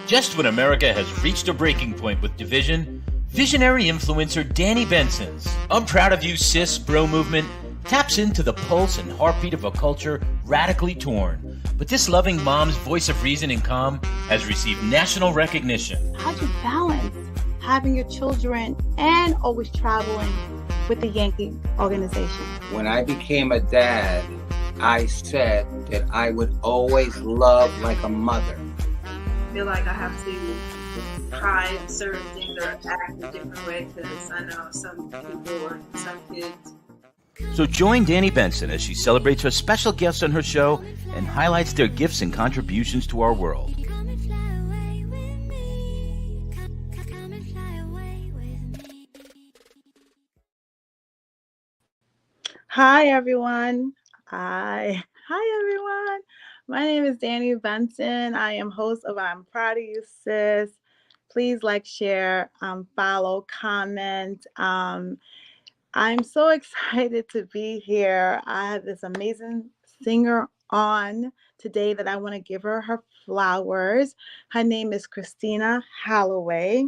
Just when America has reached a breaking point with division, visionary influencer Danni Benson's I'm Proud of You Sis bro movement taps into the pulse and heartbeat of a culture radically torn. But this loving mom's voice of reason and calm has received national recognition. How do you balance having your children and always traveling with the Yankee organization? When I became a dad, I said that I would always love like a mother. I feel like I have to try certain things or act a different way because I know some people or some kids. So join Danni Benson as she celebrates her special guests on her show and highlights their gifts and contributions to our world. Hi, everyone. Hi, everyone. My name is Danni Benson. I am host of I'm Proud of You Sis. Please like, share, follow, comment. I'm so excited to be here. I have this amazing singer on today that I want to give her flowers. Her name is Kristina Halloway.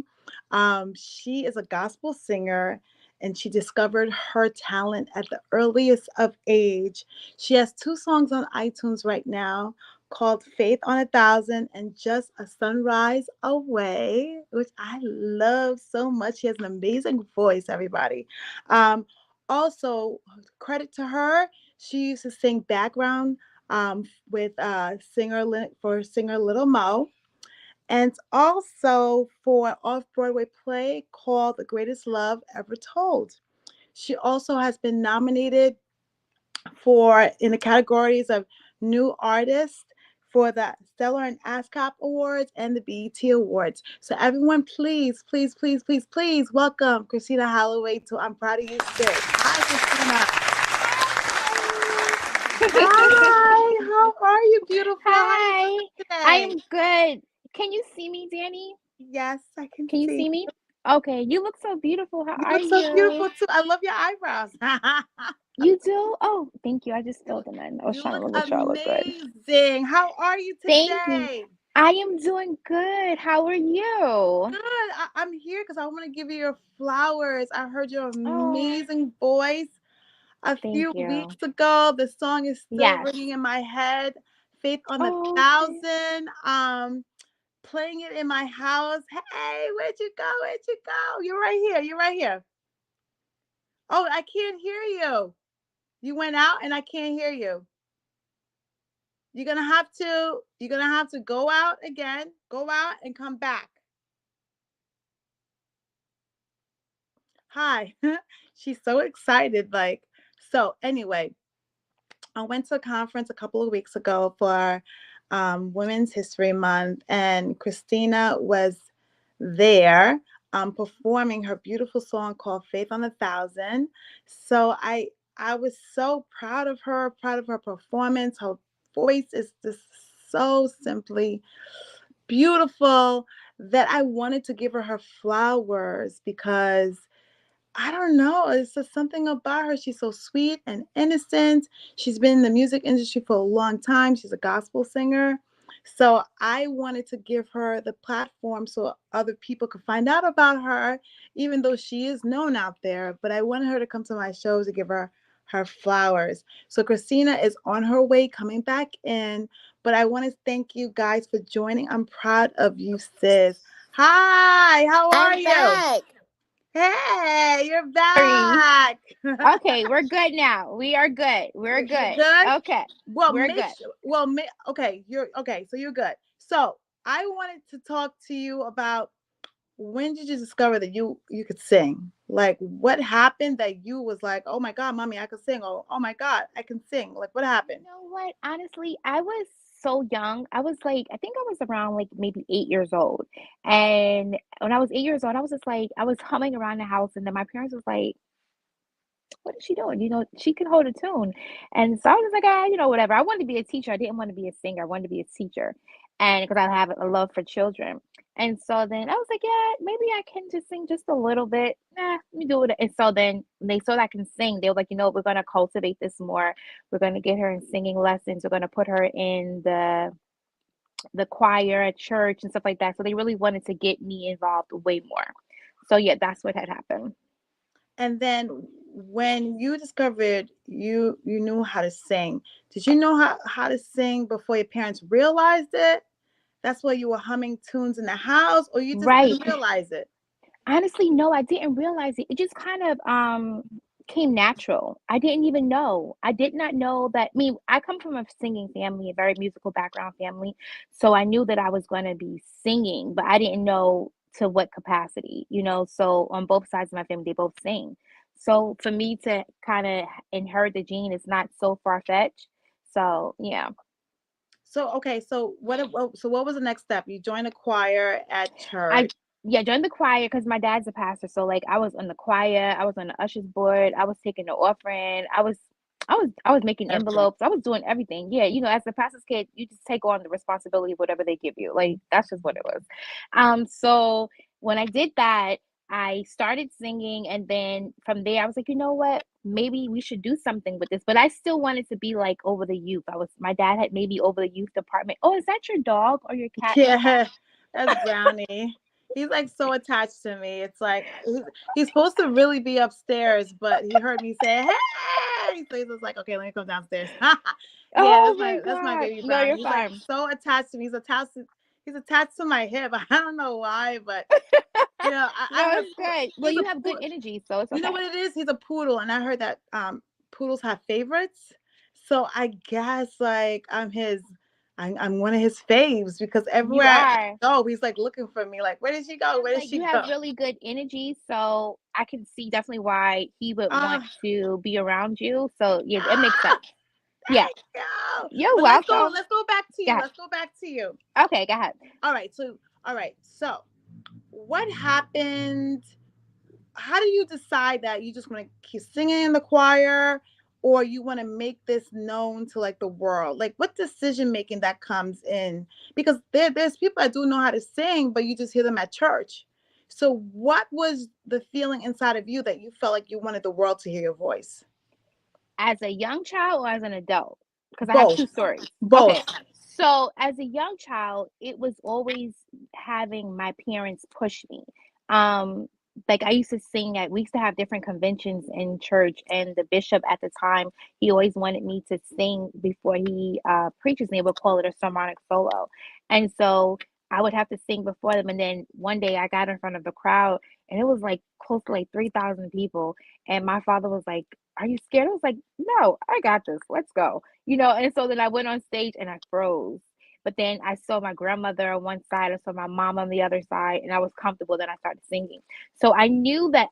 She is a gospel singer, and she discovered her talent at the earliest of age. She has 2 songs on iTunes right now called Faith on 1,000 and Just a Sunrise Away, which I love so much. She has an amazing voice, everybody. Also, credit to her, she used to sing background with singer Little Mo, and also for an off-Broadway play called The Greatest Love Ever Told. She also has been nominated in the categories of New Artist for the Stellar and ASCAP Awards and the BET Awards. So everyone, please, please, please, please, please welcome Kristina Halloway to I'm Proud of You Sis. Hi, Kristina. Hi, how are you, beautiful? Hi, I am good. Can you see me, Danni? Yes, I can Can you see me? Okay, you look so beautiful. How are you? You look so beautiful too. I love your eyebrows. You do? Oh, thank you. I just filled them in. I was trying to make sure I look good. Amazing. How are you today? Thank you. I am doing good. How are you? Good. I'm here because I want to give you your flowers. I heard your amazing voice a few weeks ago. The song is still ringing in my head. Faith on 1,000. Playing it in my house. Hey, where'd you go? Where'd you go? You're right here. You're right here. Oh, I can't hear you. You went out and I can't hear you. You're gonna have to go out again, go out and come back. Hi. She's so excited. So anyway, I went to a conference a couple of weeks ago for Women's History Month, and Kristina was there performing her beautiful song called Faith on 1,000. So I was so proud of her performance. Her voice is just so simply beautiful that I wanted to give her flowers because I don't know. It's just something about her. She's so sweet and innocent. She's been in the music industry for a long time. She's a gospel singer. So I wanted to give her the platform so other people could find out about her, even though she is known out there. But I wanted her to come to my shows to give her flowers. So Kristina is on her way coming back in. But I want to thank you guys for joining. I'm Proud of You Sis. Hi, how are you? Back. Hey, you're back. Okay, we're good now. We are good. We're good. Good? Okay. Well, we're good. Okay, so you're good. So I wanted to talk to you about when did you discover that you could sing? Like what happened that you was like, oh my God, mommy, I can sing. Oh my God, I can sing. Like what happened? You know what? Honestly, I was so young. I think I was around like maybe 8 years old. And when I was 8 years old, I was just like, I was humming around the house, and then my parents was like, what is she doing? She can hold a tune. And so I was like, whatever. I wanted to be a teacher. I didn't want to be a singer. I wanted to be a teacher. And because I have a love for children. And so then I was like, yeah, maybe I can just sing just a little bit. Let me do it. And so then they saw that I can sing. They were like, we're going to cultivate this more. We're going to get her in singing lessons. We're going to put her in the the choir at church and stuff like that. So they really wanted to get me involved way more. So yeah, that's what had happened. And then when you discovered you knew how to sing, did you know how to sing before your parents realized it? That's why you were humming tunes in the house, or you just Right. didn't realize it? Honestly, no, I didn't realize it. It just kind of came natural. I didn't even know. I did not know that. I mean, I come from a singing family, a very musical background family. So I knew that I was going to be singing, but I didn't know to what capacity, you know. So on both sides of my family, they both sing. So for me to kind of inherit the gene is not so far-fetched. So yeah. So okay, so what was the next step? You joined a choir at I church. Yeah, joined the choir because my dad's a pastor. So like I was on the choir, I was on the ushers board, I was taking the offering, I was making Everything. envelopes, I was doing everything. Yeah, you know, as a pastor's kid, you just take on the responsibility of whatever they give you. Like that's just what it was. So when I did that, I started singing, and then from there I was like, you know what? Maybe we should do something with this. But I still wanted to be like over the youth. My dad had maybe over the youth department. Oh, is that your dog or your cat in the back? Yeah, that's Brownie. He's like so attached to me. It's like he's supposed to really be upstairs, but he heard me say, "Hey!" So he's just like, "Okay, let me come downstairs." Yeah, Oh my that's my God. baby No, Brownie. you're He's like fine. so attached to me. He's attached to my hip. I don't know why, but I No, heard it's good. Well, he's a you have good poodle. energy, so it's You know okay. what it is? He's a poodle, and I heard that poodles have favorites. So I guess like I'm one of his faves because You everywhere I are. go, he's like looking for me. Like, where did she go? And Where did like she you go? have really good energy, so I can see definitely why he would want Ah, to be around you. So yeah, it makes ah, sense. Yeah. thank you. You're But welcome. let's go back to Go you. ahead. Let's go back to you. Okay, go ahead. All right. So what happened? How do you decide that you just want to keep singing in the choir, or you want to make this known to like the world? Like what decision making that comes in? Because there's people that do know how to sing, but you just hear them at church. So what was the feeling inside of you that you felt like you wanted the world to hear your voice? As a young child or as an adult? Because I have Both. two stories. Both. Okay. So as a young child, it was always having my parents push me. Um, like I used to sing we used to have different conventions in church, and the bishop at the time, he always wanted me to sing before he preaches, and they would call it a sermonic solo. And so I would have to sing before them. And then one day I got in front of the crowd, and it was like close to like 3,000 people. And my father was like, "Are you scared?" I was like, "No, I got this. Let's go." You know, and so then I went on stage and I froze. But then I saw my grandmother on one side, I saw my mom on the other side, and I was comfortable. Then I started singing. So I knew that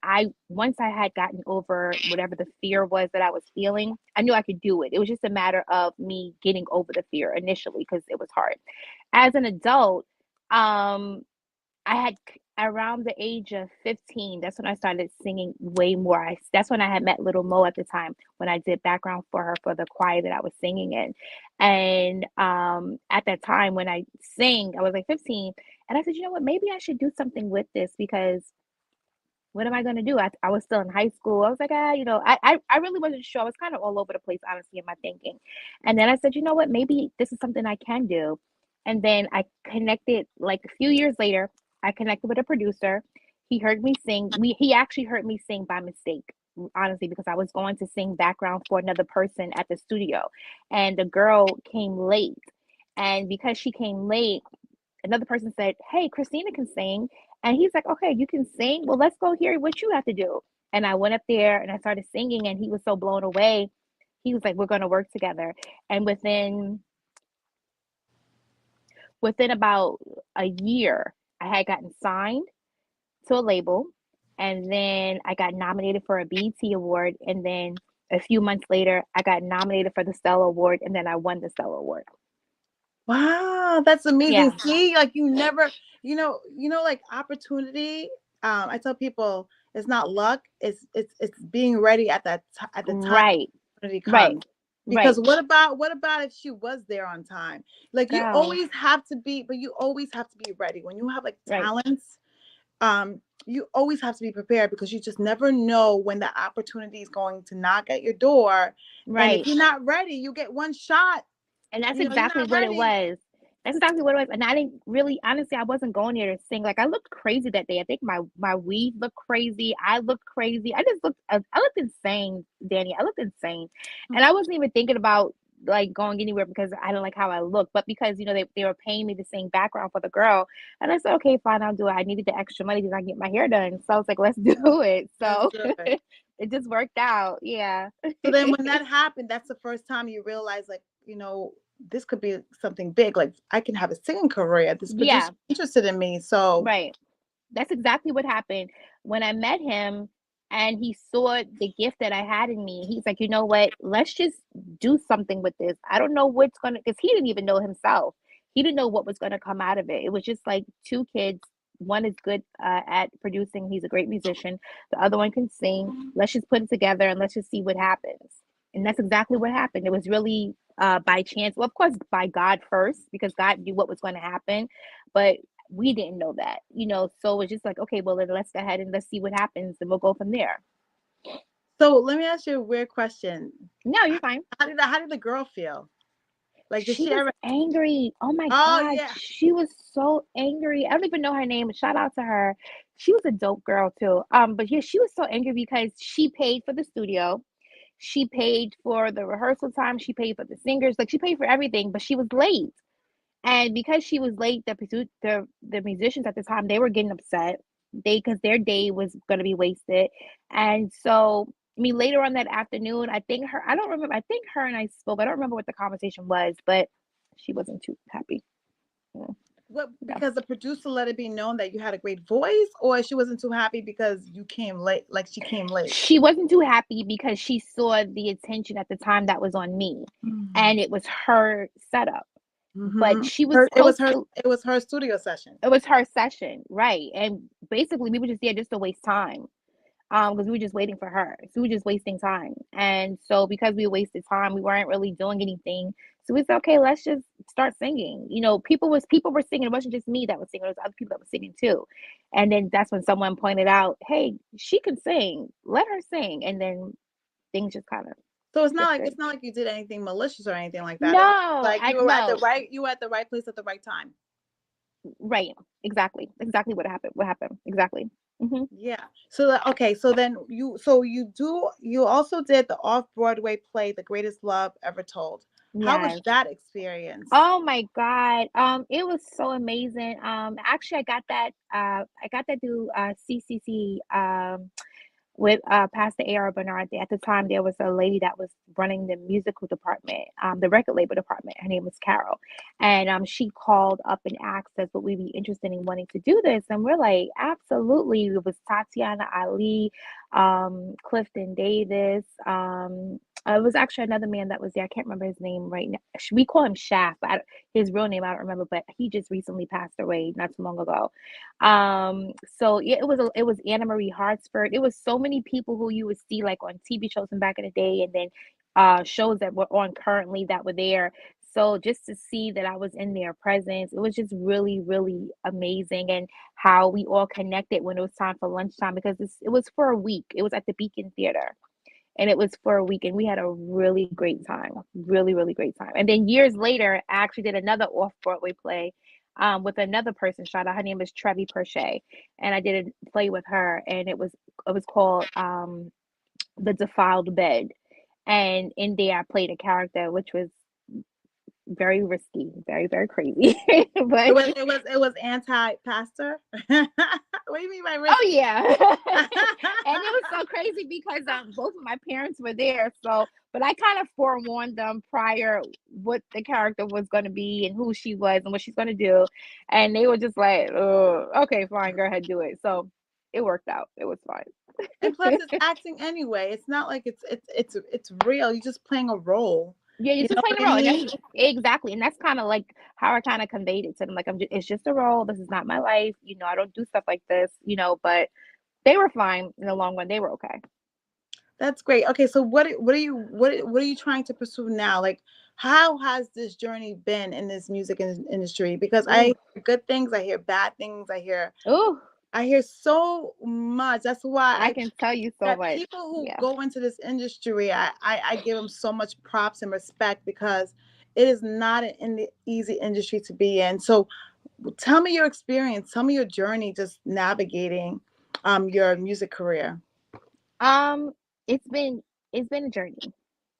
once I had gotten over whatever the fear was that I was feeling, I knew I could do it. It was just a matter of me getting over the fear initially because it was hard. As an adult, um, around the age of 15, that's when I started singing way more. That's when I had met Little Mo at the time when I did background for her for the choir that I was singing in. And at that time when I sing, I was like 15, and I said, you know what, maybe I should do something with this because what am I going to do? I was still in high school. I was like, I really wasn't sure. I was kind of all over the place, honestly, in my thinking. And then I said, you know what? Maybe this is something I can do. And then I connected, like a few years later, I connected with a producer. He heard me sing. He actually heard me sing by mistake, honestly, because I was going to sing background for another person at the studio. And the girl came late. And because she came late, another person said, "Hey, Kristina can sing." And he's like, "Okay, you can sing? Well, let's go hear what you have to do." And I went up there and I started singing, and he was so blown away. He was like, "We're going to work together." And within about a year, I had gotten signed to a label, and then I got nominated for a BET award, and then a few months later, I got nominated for the Stella Award, and then I won the Stella Award. Wow, that's amazing. Yeah. See, like you never, like opportunity. I tell people it's not luck. It's being ready at at the time Right. opportunity Right. comes. Right. Because what about if she was there on time? Like you Go. always have to be, but you always have to be ready when you have like Right. talents. You always have to be prepared because you just never know when the opportunity is going to knock at your door. And if Right. you're not ready, you get one shot. And that's You're exactly not what it ready. was. That's exactly what it was. And I didn't really, honestly, I wasn't going there to sing. Like, I looked crazy that day. I think my weave looked crazy. I looked crazy. I looked insane, Danny. I looked insane. And I wasn't even thinking about like going anywhere because I didn't like how I looked, but because, they were paying me to sing background for the girl. And I said, okay, fine, I'll do it. I needed the extra money because I can get my hair done. So I was like, let's do it. That's So good. it just worked out. Yeah. So then when that happened, that's the first time you realize, like, this could be something big. Like, I can have a singing career. This Yeah. producer interested in me. So Right. That's exactly what happened when I met him and he saw the gift that I had in me. He's like, you know what? Let's just do something with this. I don't know what's going to, because he didn't even know himself. He didn't know what was going to come out of it. It was just like two kids. One is good at producing. He's a great musician. The other one can sing. Let's just put it together and let's just see what happens. And that's exactly what happened. It was really by chance. Well, of course, by God first, because God knew what was going to happen. But we didn't know that, so it's just like, okay, well, then let's go ahead and let's see what happens and we'll go from there. So let me ask you a weird question. No, you're fine. How did the girl feel? Like, did She she was ever? angry. Oh my Oh God. yeah. She was so angry. I don't even know her name, but shout out to her. She was a dope girl too. But yeah, she was so angry because she paid for the studio. She paid for the rehearsal time. She paid for the singers. Like, she paid for everything, but she was late. And because she was late, the musicians at the time, they were getting upset. Because their day was gonna be wasted. And so, I mean, later on that afternoon, I don't remember, I think her and I spoke. I don't remember what the conversation was, but she wasn't too happy. What? Yeah. Because the producer let it be known that you had a great voice, or she wasn't too happy because you came late. Like, she came late. She wasn't too happy because she saw the attention at the time that was on me, and it was her setup. But she was It close was her. to It was her studio session. it was her session, right? And basically, we were just there just to waste time. Because we were just waiting for her. So we were just wasting time. And so because we wasted time, we weren't really doing anything. So we said, okay, let's just start singing. People were singing. It wasn't just me that was singing, it was other people that were singing too. And then that's when someone pointed out, hey, she can sing. Let her sing. And then things just kind of So it's not shifted. like you did anything malicious or anything like that. It was No, like I no. you were at the right place at the right time. Right. Exactly. Exactly what happened. What happened. Exactly. Hmm. Yeah. So okay. So then you also did the off-Broadway play, The Greatest Love Ever Told. How was Yes. that experience? Oh my God. It was so amazing. Actually I got that through CCC with Pastor A.R. Bernard. At the time there was a lady that was running the musical department, the record label department. Her name was Carol. And she called up and asked us would we be interested in wanting to do this. And we're like, absolutely. It was Tatiana Ali, Clifton Davis, it was actually another man that was there. I can't remember his name right now. We call him Shaft, but his real name I don't remember. But he just recently passed away not too long ago. So yeah, it was Anna Marie Hartsford. It was so many people who you would see like on TV shows from back in the day, and then shows that were on currently that were there. So just to see that I was in their presence, it was just really, really amazing, and how we all connected when it was time for lunchtime because it was for a week. It was at the Beacon Theater and it was for a week and we had a really great time, really, really great time. And then years later I actually did another off-Broadway play with another person. Shout out, her name is Trevi Perche, and I did a play with her, and it was called The Defiled Bed. And in there I played a character which was very risky, very, very crazy. But It was anti-pastor. What do you mean by risky? oh yeah. And it was so crazy because both of my parents were there. So but I kind of forewarned them prior what the character was gonna be and who she was and what she's gonna do. And they were just like, oh, okay, fine, go ahead, do it. So it worked out. It was And plus, fine. it's acting anyway. It's not like it's real. You're just playing a role. Yeah, you're You just know playing what a I role, and mean? that's exactly, and that's kind of like how I kind of conveyed it to them. Like it's just a role. This is not my life. I don't do stuff like this. But they were fine in the long run. They were okay. That's great. Okay, so what are you trying to pursue now? Like, how has this journey been in this music industry? Because I Ooh, hear good things, I hear bad things, ooh, I hear so much. That's why I can tell you so that much. people who Yeah. go into this industry, I give them so much props and respect because it is not an easy industry to be in. So tell me your experience, tell me your journey just navigating your music career. Um, it's been it's been a journey.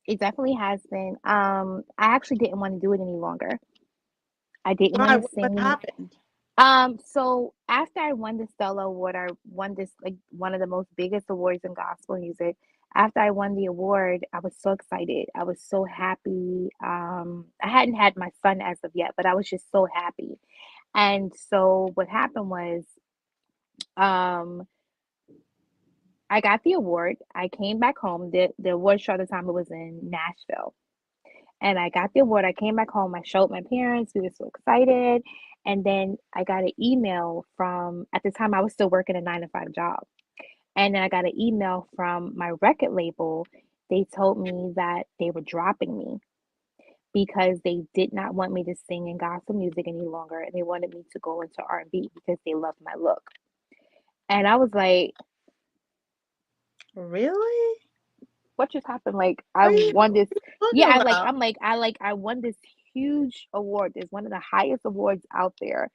It definitely has been. I actually didn't want to do it any longer. I didn't Why? want to What sing any. happened? So after I won the Stella Award, I won this like one of the most biggest awards in gospel music. After I won the award, I was so excited. I was so happy. I hadn't had my son as of yet, but I was just so happy. And so what happened was, um, I got the award. I came back home. The award show at the time it was in Nashville. And I got the award. I came back home. I showed my parents. We were so excited. And then I got an email from, at the time, I was still working a 9 to 5 job. And then I got an email from my record label. They told me that they were dropping me because they did not want me to sing in gospel music any longer. And they wanted me to go into R&B because they loved my look. And I was like, Really? what just happened? Like What I are you won this. Yeah, talking about? I won this huge award. It's one of the highest awards out there.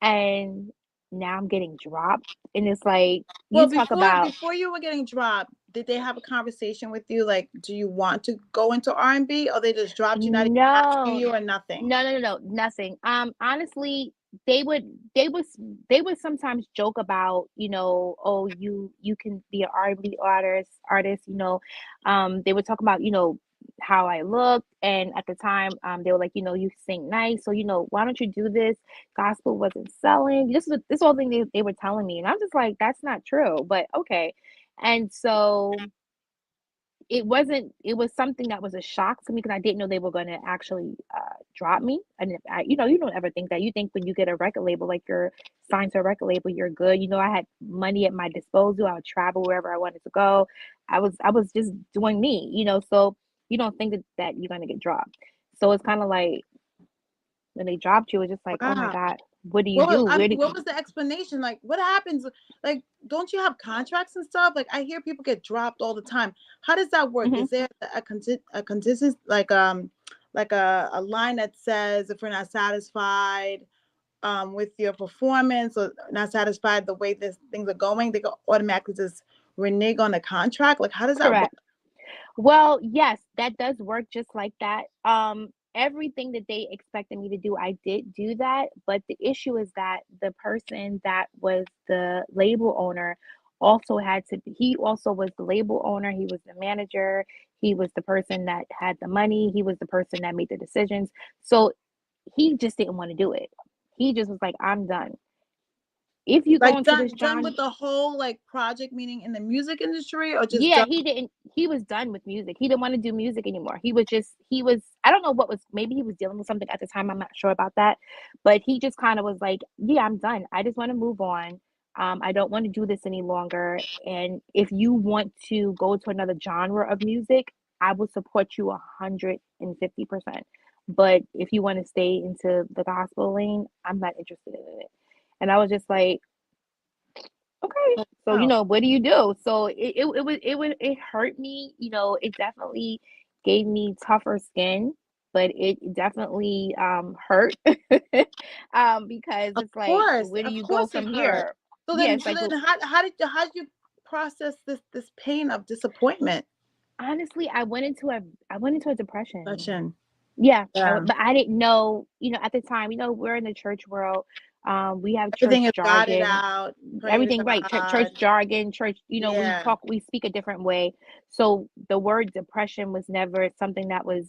And now I'm getting dropped. And it's like Well, you talk about before you were getting dropped, did they have a conversation with you? Like, do you want to go into R&B, or they just dropped you, not even asking no, you or nothing? no, nothing. Honestly, they would they would sometimes joke about, oh, you can be an R&B artist, they would talk about, how I looked, and at the time, they were like, you sing nice, so why don't you do this? Gospel wasn't selling. This whole thing they were telling me, and I'm just like, that's not true, but okay. And so it was something that was a shock to me because I didn't know they were going to actually drop me. And you don't ever think that. You think when you get a record label, like you're signed to a record label, you're good. I had money at my disposal. I would travel wherever I wanted to go. I was just doing me, so you don't think that you're going to get dropped. So it's kind of like when they dropped you, it's just like, oh my Wow. God, what do you do? What was the explanation? Like, what happens? Like, don't you have contracts and stuff? Like, I hear people get dropped all the time. How does that work? Mhm. Is there a consistency, like a line that says if we're not satisfied with your performance, or not satisfied the way this things are going, they go automatically just renege on the contract? Like, how does that work? Correct. Well, yes, that does work just like that. Everything that they expected me to do, I did do that. But the issue is that the person that was the label owner also he also was the label owner. He was the manager. He was the person that had the money. He was the person that made the decisions. So he just didn't want to do it. He just was like, I'm done. If you go Like, into this done genre, with the whole like project, meaning in the music industry, or just yeah, done? he was done with music. He didn't want to do music anymore. He was I don't know what was, maybe he was dealing with something at the time. I'm not sure about that. But he just kind of was like, yeah, I'm done. I just want to move on. I don't want to do this any longer. And if you want to go to another genre of music, I will support you 150%. But if you want to stay into the gospel lane, I'm not interested in it. And I was just like, okay. So, Oh, what do you do? So it hurt me, it definitely gave me tougher skin, but it definitely hurt. Because it's like, where do of you go course it from hurt. here? So Yeah, then, it's like, how did you process this pain of disappointment? honestly, I went into a depression. Session. Yeah, Yeah. but I didn't know, at the time, we're in the church world. We have Everything church is dotted jargon, out. Pray to everything, right? Church God. jargon, church, Yeah. we speak a different way. So the word depression was never something that was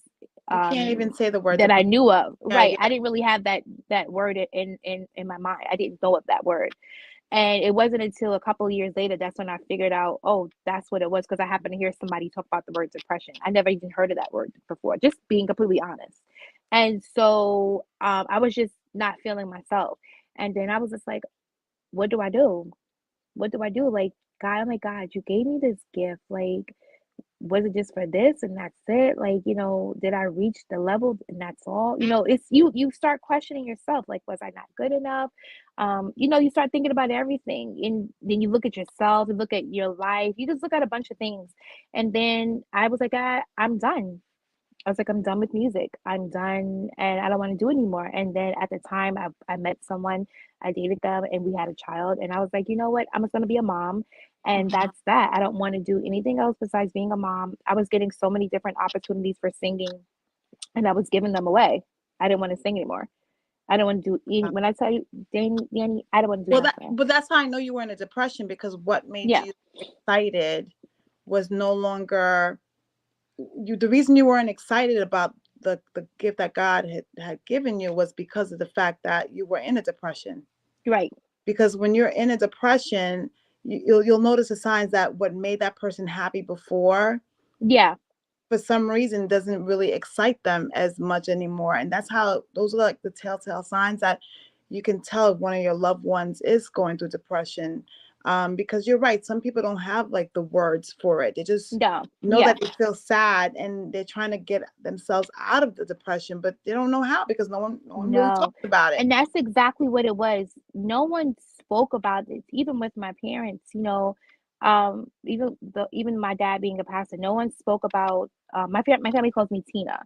You can't um even say the word that I depression. knew of. Yeah, Right. I yeah. didn't really have that word in my mind. I didn't know of that word. And it wasn't until a couple of years later that's when I figured out, oh, that's what it was, because I happened to hear somebody talk about the word depression. I never even heard of that word before, just being completely honest. And so I was just not feeling myself. And then I was just like, what do I do? What do I do? Like, God, oh my God, you gave me this gift. Like, was it just for this and that's it? Like, did I reach the level and that's all? It's you start questioning yourself. Like, was I not good enough? You start thinking about everything, and then you look at yourself, you look at your life, you just look at a bunch of things. And then I was like, I'm done. I was like, I'm done with music. I'm done and I don't want to do it anymore. And then at the time I met someone, I dated them and we had a child. And I was like, you know what? I'm just gonna be a mom. And Mhm. that's that. I don't want to do anything else besides being a mom. I was getting so many different opportunities for singing and I was giving them away. I didn't want to sing anymore. I don't want to do any when I tell you, Danny, I don't want to do Well, nothing. but that's how I know you were in a depression, because what made Yeah, you excited was no longer you. The reason you weren't excited about the gift that God had given you was because of the fact that you were in a depression. right. Because when you're in a depression, you'll notice the signs that what made that person happy before, Yeah, for some reason, doesn't really excite them as much anymore. And that's how those are like the telltale signs that you can tell if one of your loved ones is going through depression. Because you're right, some people don't have like the words for it. They just no, know yeah. that they feel sad and they're trying to get themselves out of the depression, but they don't know how, because no one really No. talks about it. And that's exactly what it was. No one spoke about this, even with my parents, even my dad being a pastor, no one spoke about my family calls me Tina.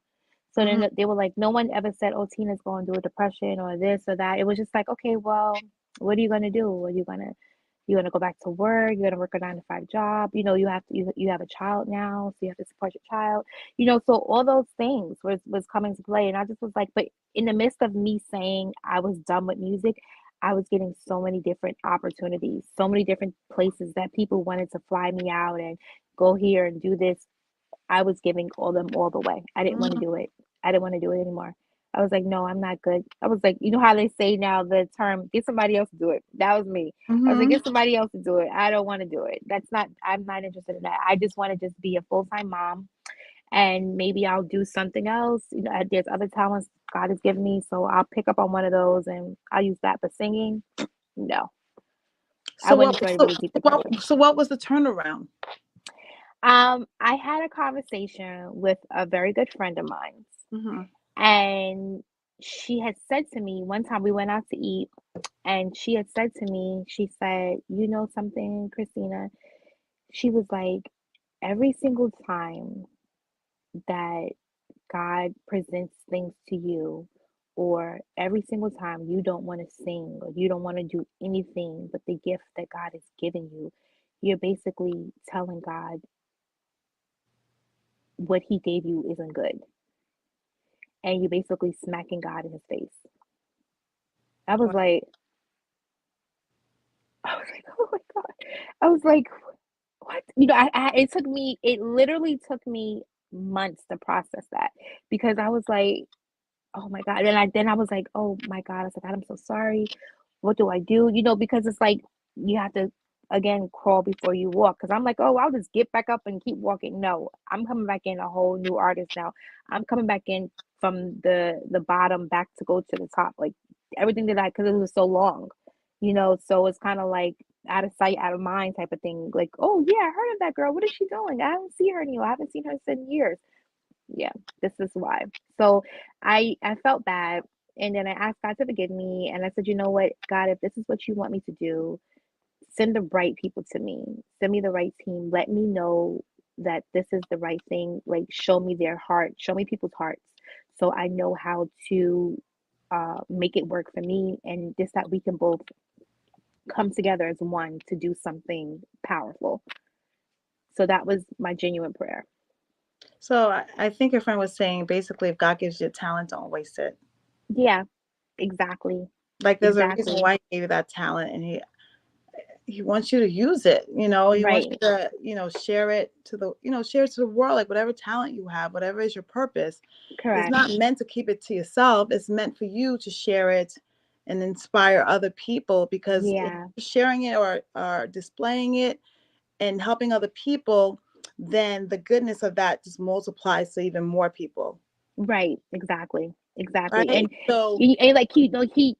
So Hmm. then they were like, no one ever said, oh, Tina's going through a depression or this or that. It was just like, okay, well, what are you gonna do? Are you gonna go back to work? You're gonna work a 9 to 5 job. You have a child now, so you have to support your child. So all those things was coming to play, and I just was like, but in the midst of me saying I was done with music, I was getting so many different opportunities, so many different places that people wanted to fly me out and go here and do this. I was giving all them all the way. I didn't want to Hmm. do it. I didn't want to do it anymore. I was like, no, I'm not good. I was like, you know how they say now the term, get somebody else to do it. That was me. I was like, Hmm. get somebody else to do it. I don't want to do it. I'm not interested in that. I just want to just be a full-time mom and maybe I'll do something else. There's other talents God has given me, so I'll pick up on one of those and I'll use that. But singing, no. I So went what? into a So, really deep what? depression. So what was the turnaround? I had a conversation with a very good friend of mine, Hmm. and she had said to me one time we went out to eat, and she had said to me, she said, "You know something, Kristina?" She was like, "Every single time that God presents things to you, or every single time you don't want to sing or you don't want to do anything but the gift that God has given you, you're basically telling God what He gave you isn't good. And you're basically smacking God in His face." I was like, I was like, oh my God. I was like, what? It literally took me months to process that because I was like, oh my God. And then I was like, oh my God. I was like, God, I'm so sorry. What do I do? Because it's like you have to again crawl before you walk. Because I'm like, oh, I'll just get back up and keep walking. No, I'm coming back in a whole new artist now. I'm coming back in from the bottom back to go to the top. Like everything because it was so long, so it's kind of like out of sight, out of mind type of thing. Like, oh yeah, I heard of that girl. What is she doing? I don't see her anymore. I haven't seen her in years. Yeah, this is why. So I felt bad, and then I asked God to forgive me, and I said, you know what, God, if this is what you want me to do, send the right people to me. Send me the right team. Let me know that this is the right thing. Like, show me their heart. Show me people's hearts, so I know how to make it work for me, and just that we can both come together as one to do something powerful. So that was my genuine prayer. So I think your friend was saying basically, if God gives you a talent, don't waste it. Yeah, exactly. Like there's a reason Exactly. why he gave you that talent, and he wants you to use it. He wants Right. you to share it to the world. Like whatever talent you have, whatever is your purpose, it's Correct. not meant to keep it to yourself. It's meant for you to share it and inspire other people. Because if Yeah. you're sharing it or displaying it and helping other people, then the goodness of that just multiplies to even more people. Right. Exactly. Exactly. Right. So And like he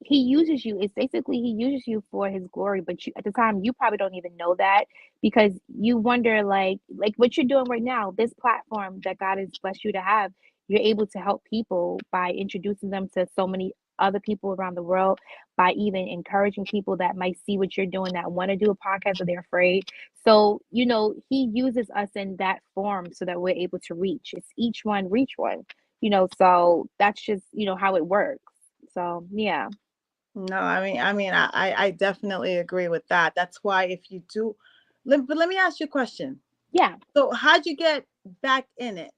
uses you. It's basically he uses you for his glory, but at the time you probably don't even know that because you wonder like what you're doing right now, this platform that God has blessed you to have, you're able to help people by introducing them to so many other people around the world by even encouraging people that might see what you're doing that want to do a podcast but they're afraid. So, he uses us in that form so that we're able to reach. It's each one reach one, so that's just, how it works. So, yeah. No, I definitely agree with that. That's why if you do, but let me ask you a question. Yeah. So how'd you get back in it?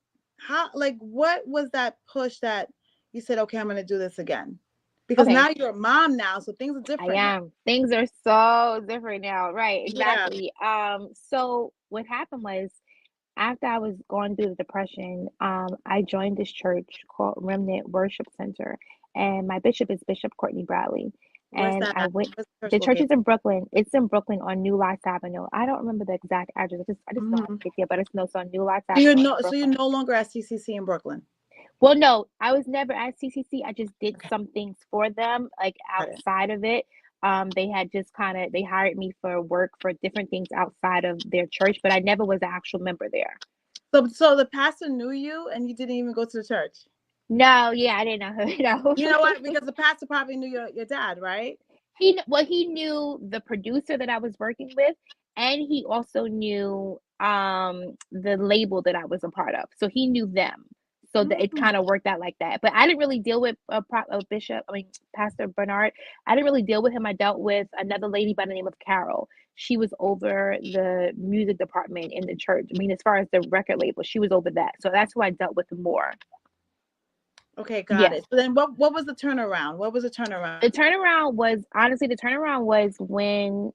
What was that push that you said, okay, I'm going to do this again? Because Okay. now you're a mom now, so things are I different now. am. Things are so different now. Right. Yeah. Exactly. So what happened was after I was going through the depression, I joined this church called Remnant Worship Center, and my bishop is Bishop Courtney Bradley. Where's And that I at? went. Where's the church The church located? is in Brooklyn. It's in Brooklyn on New Lights Avenue. I don't remember the exact address. I just know how to Mhm. get there, but it's no, so on New Lights So you're Avenue no, in so you're Brooklyn. no longer at CCC in Brooklyn. Well, no, I was never at CCC. I just did Okay, some things for them, like got it. outside of it. They had just they hired me for work for different things outside of their church, but I never was an actual member there. So the pastor knew you, and you didn't even go to the church. No, yeah, I didn't know her. You know what? Because the pastor probably knew your dad, right? He knew the producer that I was working with, and he also knew the label that I was a part of. So he knew them. So that it Mm. kind of worked out like that. But I didn't really deal with a bishop. I mean, Pastor Bernard. I didn't really deal with him. I dealt with another lady by the name of Carol. She was over the music department in the church. I mean, as far as the record label, she was over that. So that's who I dealt with more. Okay, got Yeah. it. So then what was the turnaround? What was the turnaround? The turnaround was when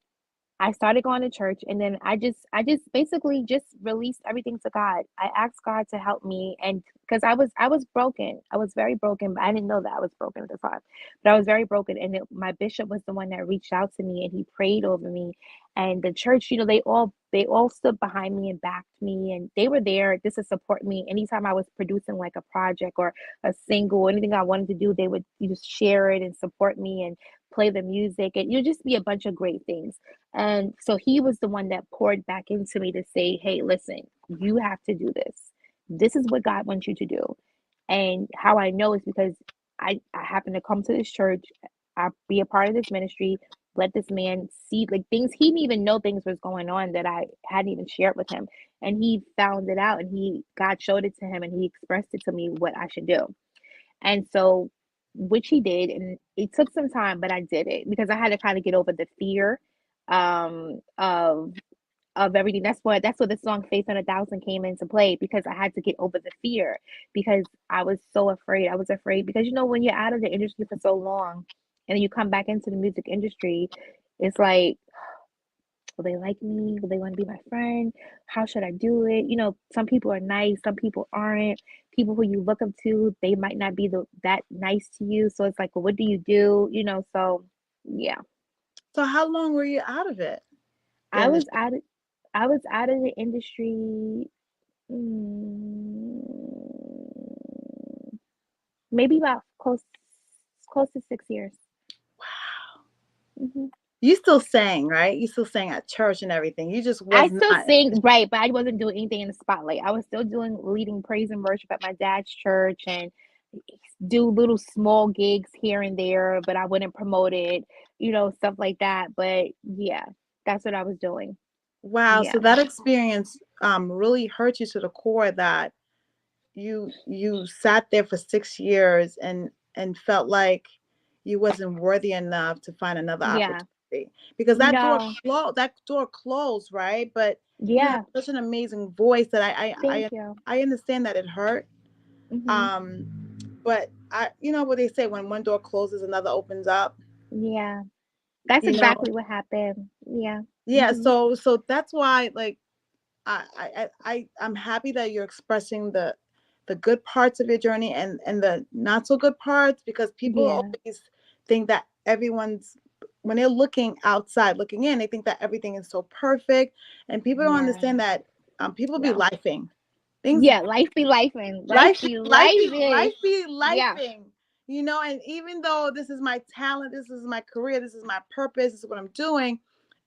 I started going to church, and then I just basically just released everything to God. I asked God to help me, and because I was broken. I was very broken, but I didn't know that I was broken at the time. But I was very broken, and my bishop was the one that reached out to me and he prayed over me. And the church, they all stood behind me and backed me, and they were there just to support me. Anytime I was producing like a project or a single, anything I wanted to do, they would just share it and support me and play the music, and just be a bunch of great things. And so he was the one that poured back into me to say, hey, listen, you have to do this. This is what God wants you to do. And how I know is because I happen to come to this church, I be a part of this ministry, let this man see like things he didn't even know things was going on that I hadn't even shared with him. And he found it out, and God showed it to him, and he expressed it to me what I should do. And so, which he did, and it took some time, but I did it because I had to kind of get over the fear of everything. That's what the song "Faith on a Thousand" came into play, because I had to get over the fear, because I was so afraid. I was afraid because when you're out of the industry for so long and then you come back into the music industry, it's like, will they like me? Will they want to be my friend? How should I do it? Some people are nice, some people aren't. People who you look up to, they might not be that nice to you. So it's like, well, what do you do? So yeah. So how long were you out of it? The I was industry. out of I was out of the industry, mm, maybe about close to 6 years. Wow. hmm You still sang, right? You still sang at church and everything. You just I was still not. sing, right, but I wasn't doing anything in the spotlight. I was still doing leading praise and worship at my dad's church, and do little small gigs here and there, but I wouldn't promote it, stuff like that. But yeah, that's what I was doing. Wow. Yeah. So that experience really hurt you to the core, that you sat there for 6 years and felt like you wasn't worthy enough to find another Yeah. opportunity, because No. that door closed, right? But you have Yeah. such an amazing voice that Thank you. I understand that it hurt. hmm um but what they say, when one door closes, another opens up. Yeah. That's you know exactly what happened. Yeah. yeah, hmm so that's why, like, I'm happy that you're expressing the good parts of your journey and the not so good parts, because people Yeah. always think that everyone's, when they're looking outside, looking in, they think that everything is so perfect, and people don't Yeah. understand that people be No. lifing things. Yeah. Life be life and life be life. Life be Yeah. lifing. And even though this is my talent, this is my career, this is my purpose, this is what I'm doing,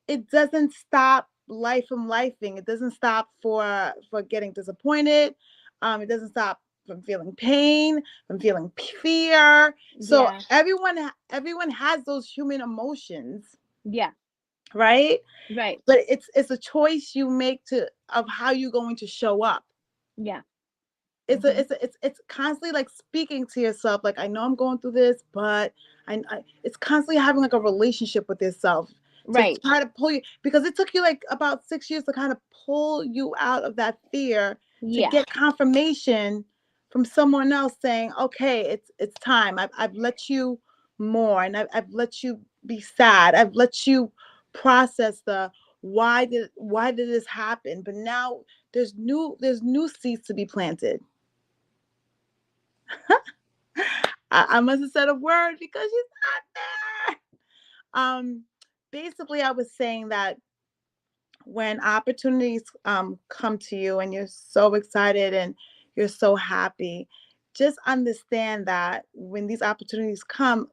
it doesn't stop life from lifing. It doesn't stop for getting disappointed. It doesn't stop from feeling pain, from feeling fear. So Yeah. everyone has those human emotions, Yeah. right? Right. But it's a choice you make of how you're going to show up. Yeah. It's constantly like speaking to yourself, like, I know I'm going through this, but it's constantly having like a relationship with yourself to Right. try to pull you, because it took you like about 6 years to kind of pull you out of that fear, to Yeah. get confirmation from someone else saying, okay, it's time. I've let you mourn. I've let you be sad. I've let you process the why did this happen, but now there's new seeds to be planted. I must have said a word because she's not there. Basically, I was saying that when opportunities come to you and you're so excited and you're so happy, just understand that when these opportunities come,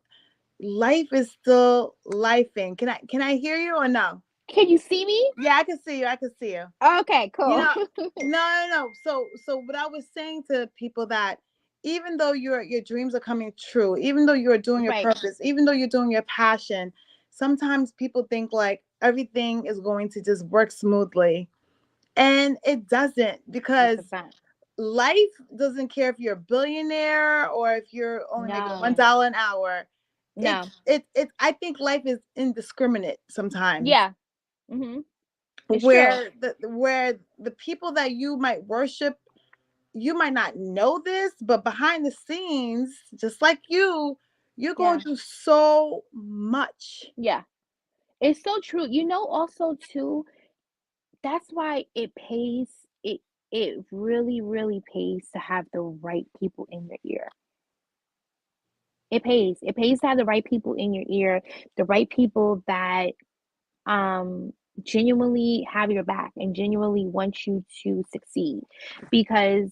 life is still lifing. Can I hear you or no? Can you see me? Yeah, I can see you. I can see you. Okay, You cool. know, no. So what I was saying to people, that even though your dreams are coming true, even though you're doing your Right. purpose, even though you're doing your passion, sometimes people think like everything is going to just work smoothly, and it doesn't, because 100%. life doesn't care if you're a billionaire or if you're only making No. $1 an hour. No. I think life is indiscriminate sometimes. Yeah. Mm-hmm. It's true. Where the people that you might worship, you might not know this, but behind the scenes, just like you're going Yeah. through so much. Yeah. It's so true. Also too, that's why it it really, really pays to have the right people in your ear. It pays. It pays to have the right people in your ear, the right people that um genuinely have your back and genuinely want you to succeed. Because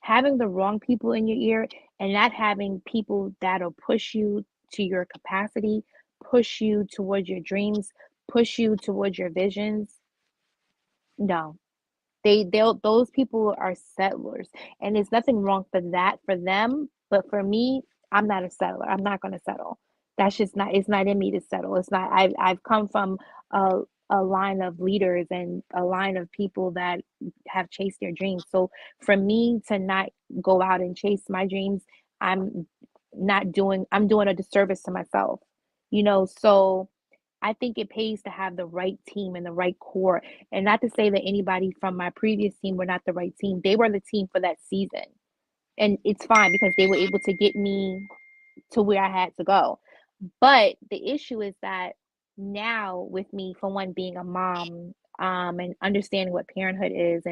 having the wrong people in your ear and not having people that'll push you to your capacity, push you towards your dreams, push you towards your visions, no. Those people are settlers, and there's nothing wrong for that for them, but for me, I'm not a settler. I'm not going to settle. That's just not, it's not in me to settle. It's not. I've come from a line of leaders and a line of people that have chased their dreams. So for me to not go out and chase my dreams, I'm I'm doing a disservice to myself. So I think it pays to have the right team and the right core. And not to say that anybody from my previous team were not the right team. They were the team for that season. And it's fine because they were able to get me to where I had to go. But the issue is that now, with me, for one, being a mom, and understanding what parenthood is,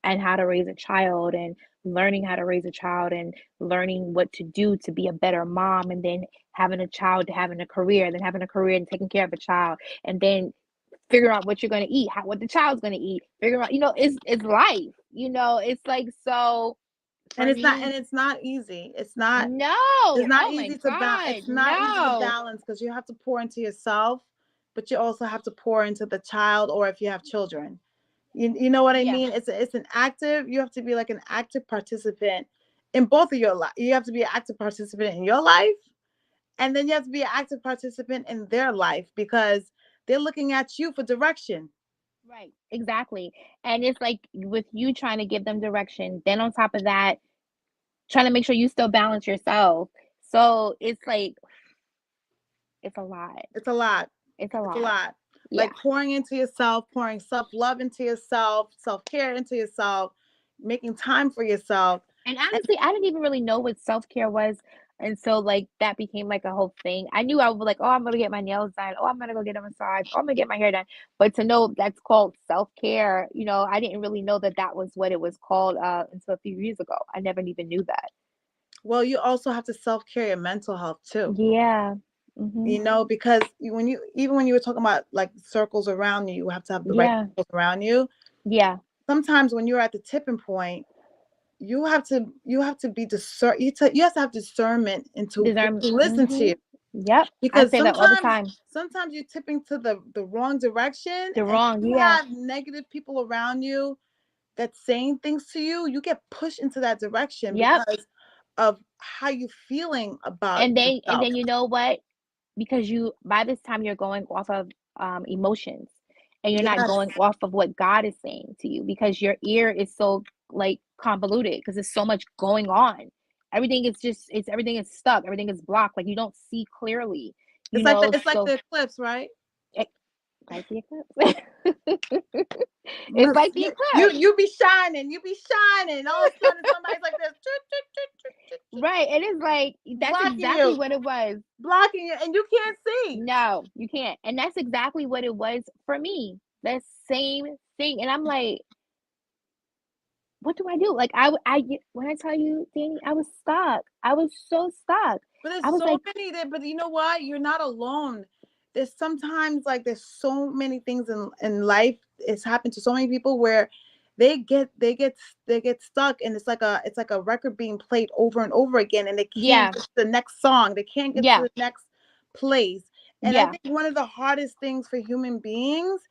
and how to raise a child, and learning how to raise a child, and learning what to do to be a better mom, and then having a child, having a career, then having a career and taking care of a child, and then figuring out what you're going to eat, what the child's going to eat, figuring out, it's life. It's like, so And for me, it's not easy. It's no, not oh my easy to balance. God, It's not easy to no. balance because you have to pour into yourself, but you also have to pour into the child, or if you have children. You know what I Yeah. mean? It's an active, you have to be like an active participant in both of your life. You have to be an active participant in your life, and then you have to be an active participant in their life, because they're looking at you for direction. Right, exactly. And it's like with you trying to give them direction, then on top of that, trying to make sure you still balance yourself. So it's like, it's a lot. It's a lot. It's a It's a lot. lot. Yeah. Like pouring into yourself, pouring self-love into yourself, self-care into yourself, making time for yourself. And And honestly, I didn't even really know what self-care was until like that became like a whole thing. I knew I would like, oh, I'm gonna get my nails done. Oh, I'm gonna go get a massage. Oh, I'm gonna get my hair done. But to know that's called self-care, I didn't really know that that was what it was called until a few years ago. I never even knew that. well, you also have to self-care your mental health too. Yeah. Mm-hmm. Because even when you were talking about like circles around you, you have to have the right Yeah. circles around you. Yeah. Sometimes when you're at the tipping point, you have to you have to have discernment into who Discernment. to listen Mm-hmm. to, Yep. I because say that all the time. sometimes you're tipping to the wrong direction, The and wrong, you yeah. have negative people around you. that's saying things to you, you get pushed into that direction Yep. because of how you feeling about And yourself. then you know what? Because by this time you're going off of emotions, and you're not Yes. going off of what God is saying to you, because your ear is so like convoluted, because there's so much going on. Everything is everything is stuck, everything is blocked, like you don't see clearly, It's like the eclipse, right? Like the eclipse. It's like the eclipse. You be shining, all of a sudden somebody's like this. Right. It is like, that's exactly what it was. Blocking you, and you can't see. No, you can't. And that's exactly what it was for me. The same thing. And I'm like, what do I do? Like, when I tell you, Danny, I was stuck. I was so stuck. But I was there's so like, many that, but you know what? You're not alone. There's sometimes like there's so many things in life. It's happened to so many people where they get stuck, and it's like a record being played over and over again, and they can't get to the next song. They can't get to the next place. And I think one of the hardest things for human beings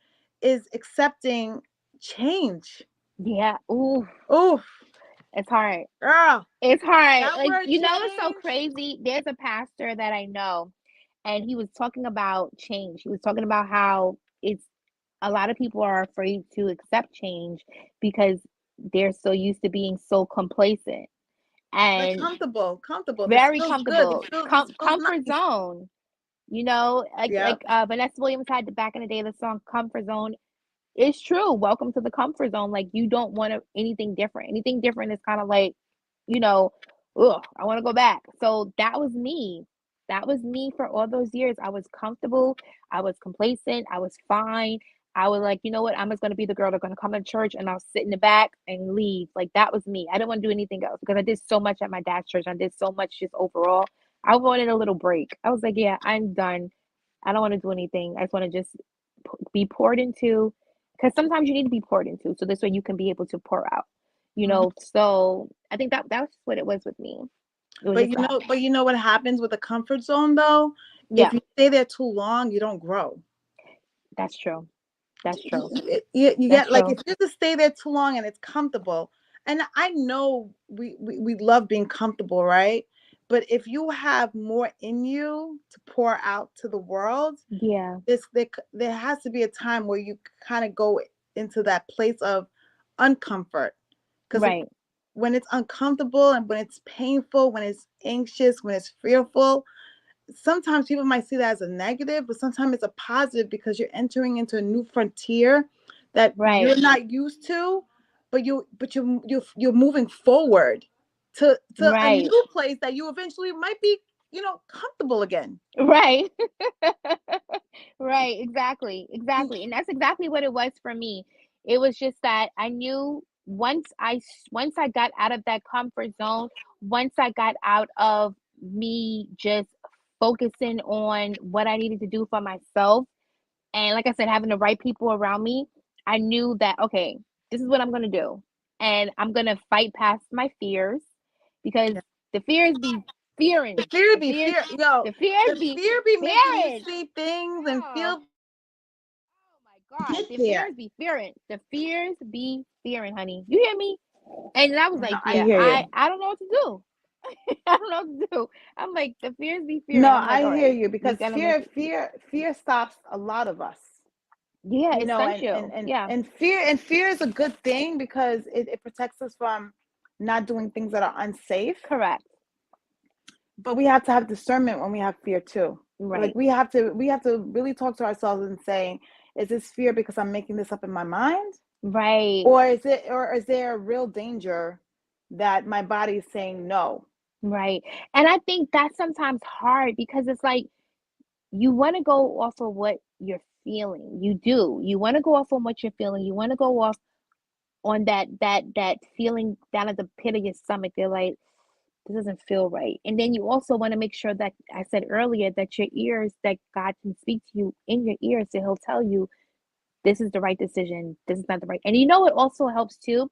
is accepting change. Yeah. Ooh. It's hard. Girl, it's hard. that Like, word you know, it's so change. crazy. There's a pastor that I know, and he was talking about change. He was talking about how a lot of people are afraid to accept change because they're so used to being so complacent Like and comfortable. very This feels comfortable, good. This feels comfort nice. zone. You know, Yep. Vanessa Williams had back in the day the song "Comfort Zone." It's true. Welcome to the comfort zone. Like, you don't want anything different. Anything different is kind of like, you know, ugh, I want to go back. So that was me. That was me for all those years. I was comfortable. I was complacent. I was fine. I was like, you know what? I'm just going to be the girl that's going to come to church, and I'll sit in the back and leave. Like, that was me. I didn't want to do anything else because I did so much at my dad's church. I did so much just overall. I wanted a little break. I was like, yeah, I'm done. I don't want to do anything. I just want to just be poured into, because sometimes you need to be poured into, so this way you can be able to pour out, you know. So I think that's what it was with me. But you know what happens with the comfort zone though? If you stay there too long, you don't grow. That's true. That's true. You get like, if you just stay there too long and it's comfortable, and I know we love being comfortable, right? But if you have more in you to pour out to the world, there has to be a time where you kind of go into that place of uncomfort. Because when it's uncomfortable and when it's painful, when it's anxious, when it's fearful, sometimes people might see that as a negative, but sometimes it's a positive because you're entering into a new frontier that you're not used to, but you're moving forward to a new place that you eventually might be, comfortable again. Right. Right. Exactly. And that's exactly what it was for me. It was just that I knew once I got out of that comfort zone, once I got out of me just focusing on what I needed to do for myself, and like I said, having the right people around me, I knew that, okay, this is what I'm going to do. And I'm going to fight past my fears, because the fears be fearing. The fear be fear. Yo, the fear be making you see things and feel. Oh my God. The fears be fearing. The fears be fearing, honey. You hear me? And I was like, I don't know what to do. I don't know what to do. I'm like, the fears be fearing. No, I'm like, I hear you, because fear stops a lot of us. Yeah, and fear is a good thing because it protects us from not doing things that are unsafe. Correct. But we have to have discernment when we have fear too. Right. Like, we have to really talk to ourselves and say, is this fear because I'm making this up in my mind? Right. Or is there a real danger that my body is saying no? Right. And I think that's sometimes hard, because it's like you want to go off of what you're feeling. You do. You want to go off on what you're feeling. You want to go off on that feeling down at the pit of your stomach. You're like, this doesn't feel right. And then you also want to make sure that, I said earlier, that your ears, that God can speak to you in your ears, so he'll tell you, this is the right decision. This is not the right. And you know, it also helps too.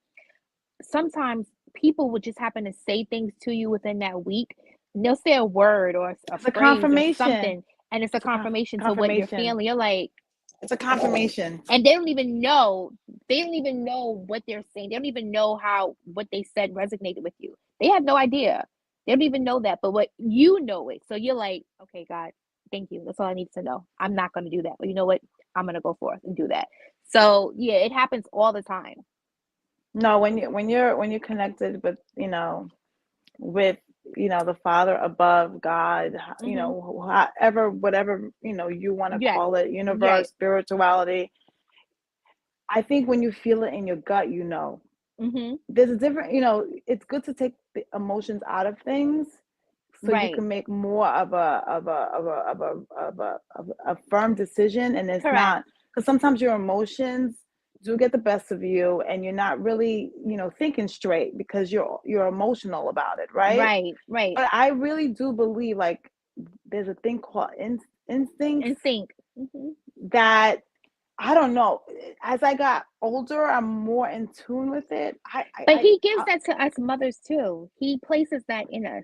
Sometimes people would just happen to say things to you within that week. And they'll say a word or a phrase or something, and it's a confirmation to what you're feeling. You're like, It's a confirmation. And they don't even know what they're saying. They don't even know how what they said resonated with you. They have no idea. They don't even know that. But what you know it. So you're like, okay, God, thank you. That's all I need to know. I'm not going to do that. But you know what? I'm going to go forth and do that. So yeah, it happens all the time. No, when you're connected with, with, the Father above, God, however, whatever, you want to Yes. call it, universe, Yes. spirituality. I think when you feel it in your gut, there's a different, it's good to take the emotions out of things so you Right. can make more of a firm decision. And it's Correct. not, because sometimes your emotions do get the best of you and you're not really, thinking straight because you're emotional about it, right? Right. But I really do believe, like, there's a thing called instincts Instinct. that, I don't know. As I got older, I'm more in tune with it. But he gives that to us mothers too. He places that in us.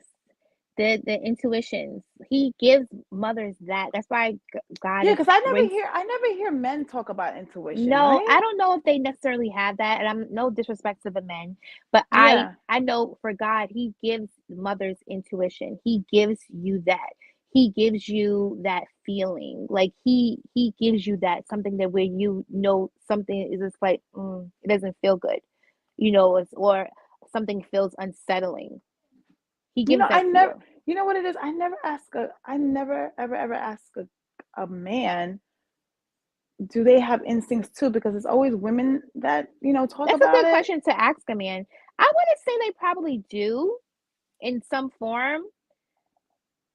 The intuitions. He gives mothers that. That's why God Yeah, is because I never hear men talk about intuition, No, I right? don't know if they necessarily have that, and I'm no disrespect to the men, but Yeah. I know for God, He gives mothers intuition. He gives you that. He gives you that feeling. Like he gives you that something that where you know something is just like it doesn't feel good, or something feels unsettling. He gives I that to never, you. you know what it is? I never, ever ask a man, do they have instincts too? Because it's always women that, talk That's a about good it. question to ask a man. I want to say they probably do in some form.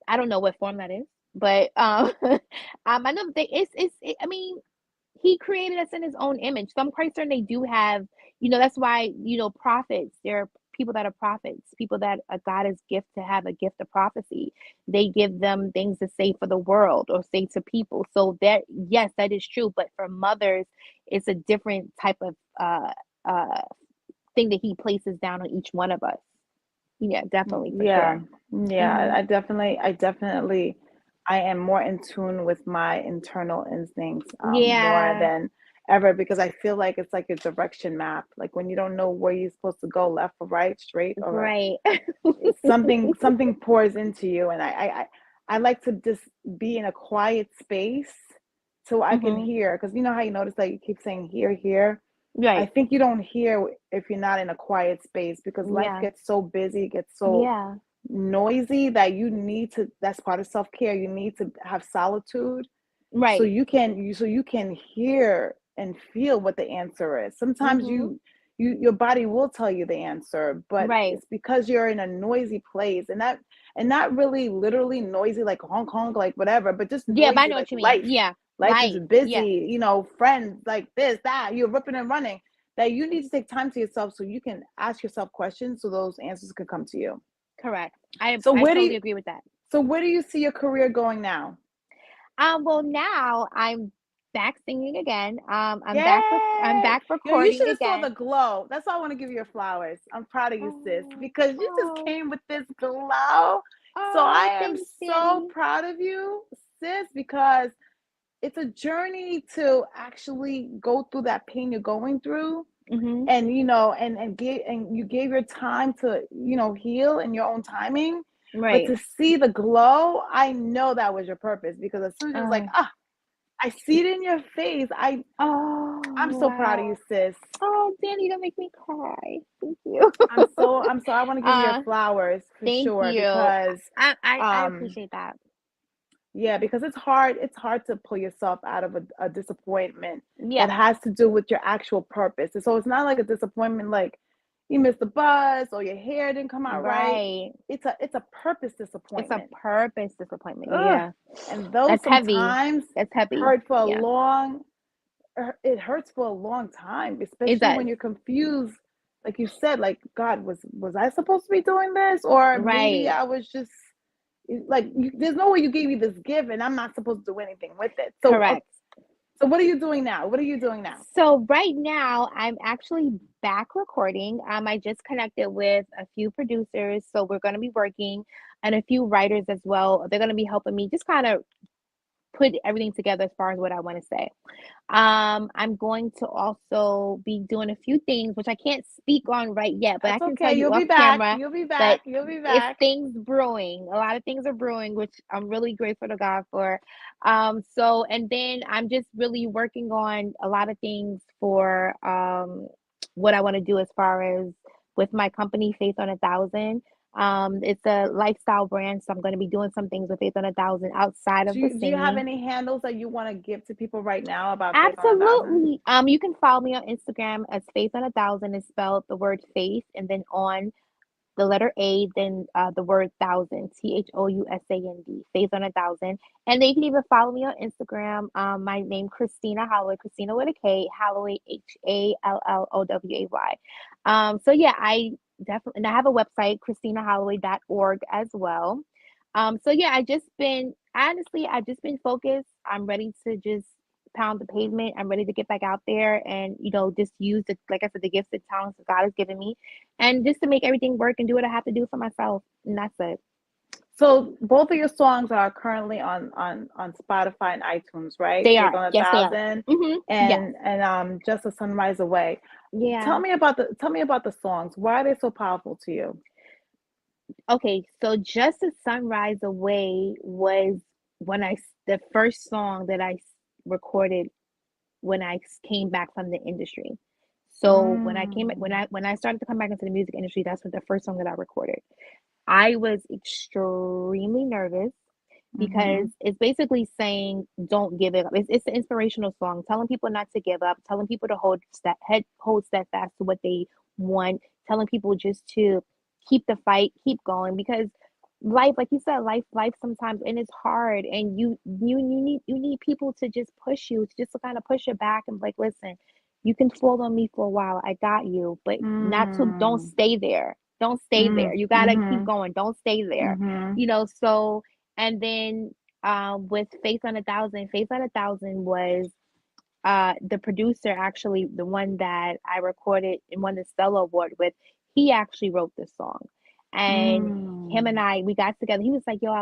I don't know what form that is, but I know they I mean, he created us in his own image. So I'm quite certain they do have, that's why, prophets, there are people that are prophets, people that God has gift to have a gift of prophecy. They give them things to say for the world or say to people. So that, yes, that is true. But for mothers, it's a different type of uh thing that he places down on each one of us. Yeah, definitely for Yeah. sure. Yeah. Hmm. I am more in tune with my internal instincts, more Yeah, than ever, because I feel like it's like a direction map. Like when you don't know where you're supposed to go, left or right, straight or right. something pours into you. And I like to just be in a quiet space so I can Hmm. hear, because you know how you notice that you keep saying here. I Right. think you don't hear if you're not in a quiet space, because life Yeah. gets so busy, gets so Yeah. noisy, that that's part of self-care. You need to have solitude so Right. you can hear and feel what the answer is. Sometimes Hmm. your body will tell you the answer, but Right. it's because you're in a noisy place, and not really literally noisy like honk honk, like whatever, but just Yeah, but I noisy know like what you mean. life. Yeah. Life is Life. Yeah. busy, friends like this, that, you're ripping and running, that you need to take time to yourself so you can ask yourself questions so those answers can come to you. Correct. I So I where do totally you agree with that. so where do you see your career going now? Well, now I'm back singing again. I'm Yay! back Yo, you recording should have saw again. the glow. That's why I want to give you your flowers. I'm proud of you, sis, Oh, because you just oh, came with this glow. So I oh, am thanks, so Danny. proud of you, sis, because it's a journey to actually go through that pain you're going through. Hmm. And and you gave your time to heal in your own timing, but Right. to see the glow, I know that was your purpose, because as soon as you was like, Oh, I see it in your face. oh, I'm so proud of you, wow. sis. Oh, Danny, don't make me cry. Thank you. I'm so I want to give you your uh, flowers for Thank sure, you. because I um appreciate that. yeah, because it's hard to pull yourself out of a disappointment Yeah. that has to do with your actual purpose. And so it's not like a disappointment like you missed the bus or your hair didn't come out right. Right. It's a purpose It's a disappointment. purpose disappointment. Ugh. Yeah. And those That's heavy. sometimes That's heavy. hurt for a Yeah. long it hurts for a long time, It especially does. when you're confused. Like you said, like, God, was I supposed to be doing this? Or maybe Right. I was just like, there's no way you gave me this gift and I'm not supposed to do anything with it. Correct. So what are you doing now? What are you doing now? So right now I'm actually back recording. I just connected with a few producers, so we're going to be working, and a few writers as well. They're going to be helping me just kind of put everything together as far as what I want to say. I'm going to also be doing a few things which I can't speak on right yet, but I That's can okay. tell you You'll be off back. camera You'll be that back. You'll be it's back. things brewing. A lot of things are brewing, which I'm really grateful to God for. So and then I'm just really working on a lot of things for what I want to do as far as with my company, Faith on 1,000. It's a lifestyle brand, so I'm going to be doing some things with Faith on 1,000 outside of the Do you have singing. any handles that you want to give to people right now about Faith on 1,000? Absolutely. You can follow me on Instagram as Faith on 1,000 is spelled the word faith and then on the letter A, then the word thousand, THOUSAND, Faith on 1,000. And they can even follow me on Instagram. My name Kristina Halloway, Kristina with a K, Halloway HALLOWAY. So yeah, I definitely, and I have a website, KristinaHalloway.org as well. So yeah, I've just been focused. I'm ready to just pound the pavement. I'm ready to get back out there and, just use the, like I said, the gifts and talents that God has given me and just to make everything work and do what I have to do for myself. And that's it. So both of your songs are currently on Spotify and iTunes, right? They Faith are. on Yes, they are. 1,000 Yes. and Just a Sunrise Away. Yeah. Tell me about the songs. Why are they so powerful to you? Okay, so Just a Sunrise Away was the first song that I recorded when I came back from the industry. So when I started to come back into the music industry, that's the first song that I recorded. I was extremely nervous because it's basically saying don't give it up. It's an inspirational song, telling people not to give up, telling people to hold steadfast to what they want, telling people just to keep the fight, keep going because life, like you said, life sometimes and it's hard and you need people to just push you, to just to kind of push it back and like, listen, you can fall on me for a while. I got you, but don't stay there. Don't stay there. You gotta keep going. Don't stay there. So and then with Faith on 1,000, Faith on 1,000 was the producer, actually the one that I recorded and won the Stella Award with. He actually wrote this song. And him and we got together. He was like, yo,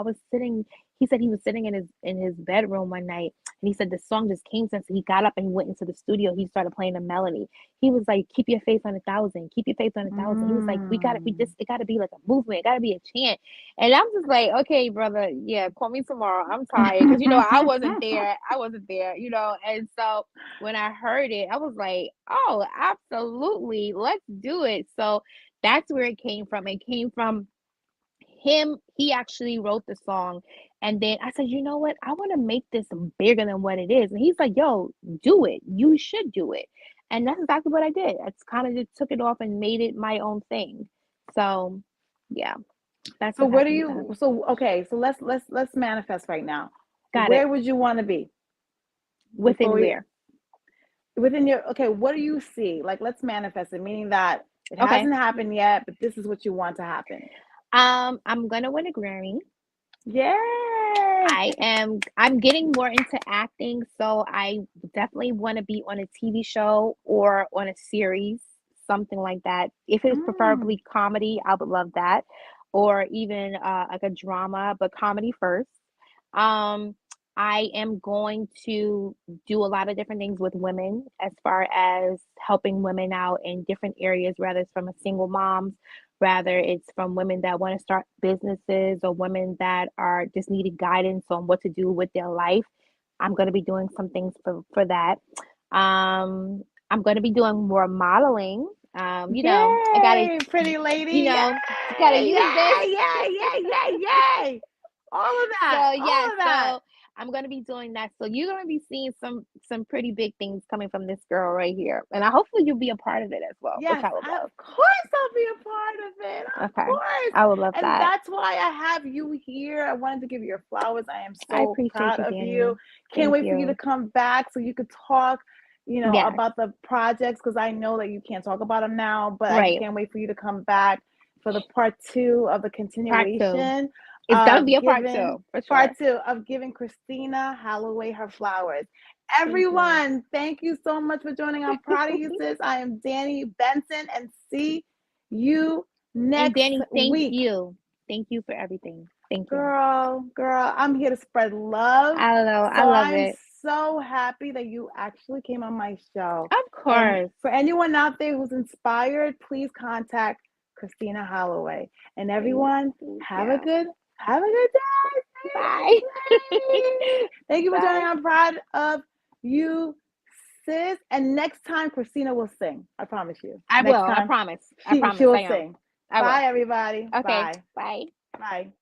he said he was sitting in his bedroom one night and he said the song just came to him. So he got up and he went into the studio. He started playing a melody. He was like, keep your faith on 1,000, keep your faith on 1,000. He was like, it gotta be like a movement, it gotta be a chant. And I'm just like, okay, brother, yeah, call me tomorrow. I'm tired. Cause I wasn't there. And so when I heard it, I was like, oh, absolutely, let's do it. So that's where it came from. It came from him. He actually wrote the song. And then I said, you know what? I want to make this bigger than what it is. And he's like, yo, do it. You should do it. And that's exactly what I did. I kind of just took it off and made it my own thing. So yeah, that's so what what do happened you so okay, so let's manifest right now. Got Where it. would you want to be? Within where? Within your, okay, what do you see? Like, let's manifest it, meaning that it Okay. hasn't happened yet, but this is what you want to happen. I'm gonna win a Grammy. Yay! I'm getting more into acting, so I definitely want to be on a TV show or on a series, something like that. If it's preferably comedy, I would love that, or even like a drama, but comedy first. I am going to do a lot of different things with women as far as helping women out in different areas, whether it's from a single moms, rather it's from women that want to start businesses or women that are just needing guidance on what to do with their life. I'm going to be doing some things for that. I'm going to be doing more modeling. I gotta, pretty lady. Gotta use this. Yay! All of that. So yeah, so I'm gonna be doing that. So you're gonna be seeing some pretty big things coming from this girl right here, and hopefully you'll be a part of it as well. Yes, which I would love. of course I'll be a part of it. Of course, I would love and that. that's why I have you here. I wanted to give you your flowers. I am I so appreciate proud you, of Danni. you. Can't wait for you to come back so you could talk. Yes. About the projects, because I know that you can't talk about them now, but Right. I can't wait for you to come back for the part 2 of the continuation. It's gonna be a part 2, for sure. Part 2 of giving Kristina Halloway her flowers. Everyone, thank you so much for joining. I'm proud of you, sis. I am Danni Benson, and see you next and Danni, thank week. you. Thank you for everything. Thank you. Girl, I'm here to spread love. I know. I So love I'm it. so happy that you actually came on my show. Of And course. for anyone out there who's inspired, please contact Kristina Halloway. And everyone, have a good day. Bye. Thank you for Bye. joining. I'm proud of you, sis. And next time, Kristina will sing. I promise you. I Next will. I time, promise. she will I am. sing. I will. Bye, everybody. Okay. Bye. Bye. Bye.